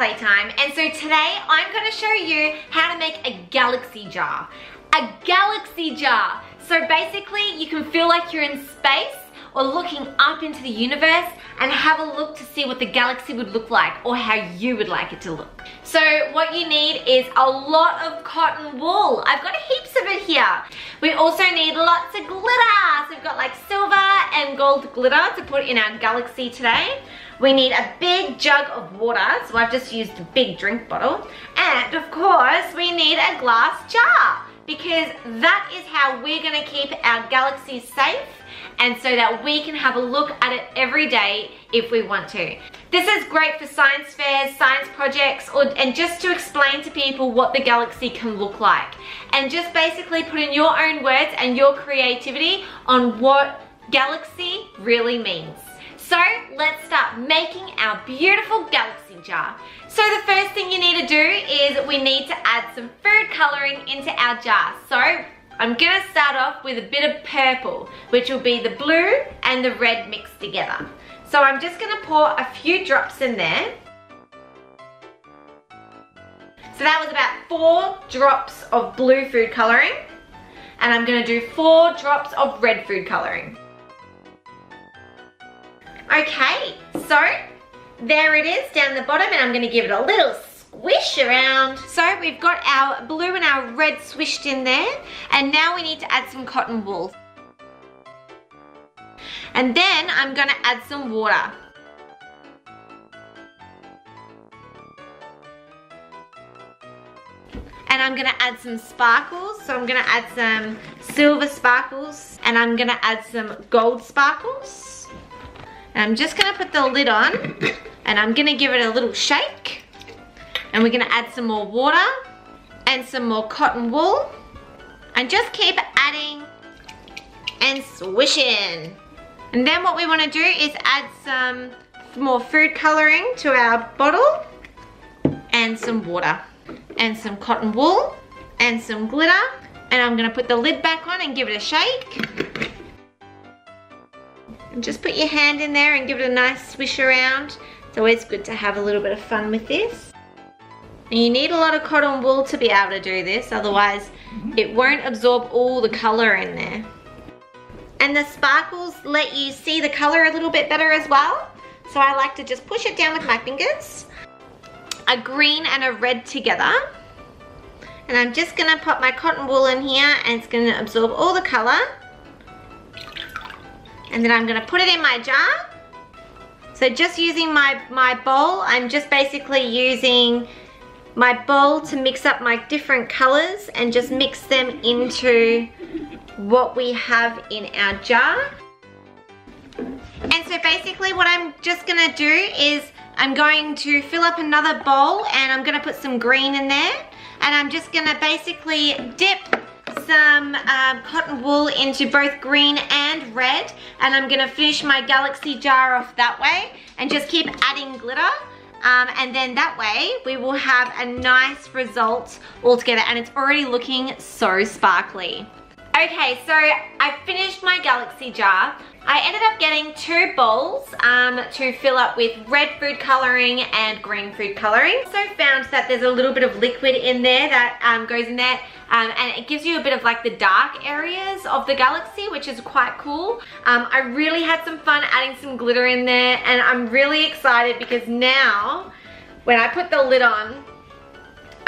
Playtime, and so today I'm going to show you how to make a galaxy jar. A galaxy jar. So basically you can feel like you're in space or looking up into the universe and have a look to see what the galaxy would look like or how you would like it to look. So what you need is a lot of cotton wool. I've got heaps of it here. We also need lots of glitter. So we've got like silver and gold glitter to put in our galaxy today. We need a big jug of water, so I've just used a big drink bottle. And of course, we need a glass jar, because that is how we're gonna keep our galaxy safe and so that we can have a look at it every day if we want to. This is great for science fairs, science projects, and just to explain to people what the galaxy can look like. And just basically put in your own words and your creativity on what galaxy really means. So let's start making our beautiful galaxy jar. So the first thing you need to do is we need to add some food coloring into our jar. So I'm gonna start off with a bit of purple, which will be the blue and the red mixed together. So I'm just gonna pour a few drops in there. So that was about 4 drops of blue food coloring. And I'm gonna do 4 drops of red food coloring. Okay, so there it is down the bottom, and I'm going to give it a little squish around. So we've got our blue and our red swished in there, and now we need to add some cotton wool. And then I'm going to add some water. And I'm going to add some sparkles, so I'm going to add some silver sparkles, and I'm going to add some gold sparkles. And I'm just gonna put the lid on and I'm gonna give it a little shake. And we're gonna add some more water and some more cotton wool. And just keep adding and swishing. And then what we wanna do is add some more food coloring to our bottle and some water and some cotton wool and some glitter. And I'm gonna put the lid back on and give it a shake. And just put your hand in there and give it a nice swish around. It's always good to have a little bit of fun with this. And you need a lot of cotton wool to be able to do this, otherwise it won't absorb all the colour in there. And the sparkles let you see the colour a little bit better as well. So I like to just push it down with my fingers. A green and a red together. And I'm just going to pop my cotton wool in here and it's going to absorb all the colour. And then I'm going to put it in my jar. So just using my bowl, I'm just basically using my bowl to mix up my different colours and just mix them into what we have in our jar. And so basically what I'm just going to do is I'm going to fill up another bowl and I'm going to put some green in there. And I'm just going to basically dip some cotton wool into both green and red, and I'm gonna finish my galaxy jar off that way and just keep adding glitter, and then that way we will have a nice result all together, and it's already looking so sparkly. Okay, so I finished my galaxy jar. I ended up getting 2 bowls to fill up with red food coloring and green food coloring. Also found that there's a little bit of liquid in there that goes in there, and it gives you a bit of like the dark areas of the galaxy, which is quite cool. I really had some fun adding some glitter in there, and I'm really excited because now when I put the lid on,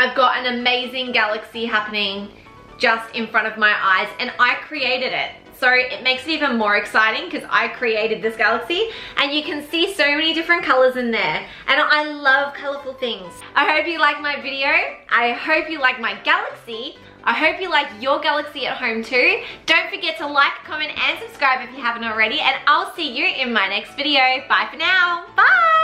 I've got an amazing galaxy happening just in front of my eyes, and I created it. So it makes it even more exciting because I created this galaxy, and you can see so many different colors in there, and I love colorful things. I hope you like my video. I hope you like my galaxy. I hope you like your galaxy at home too. Don't forget to like, comment and subscribe if you haven't already, and I'll see you in my next video. Bye for now. Bye.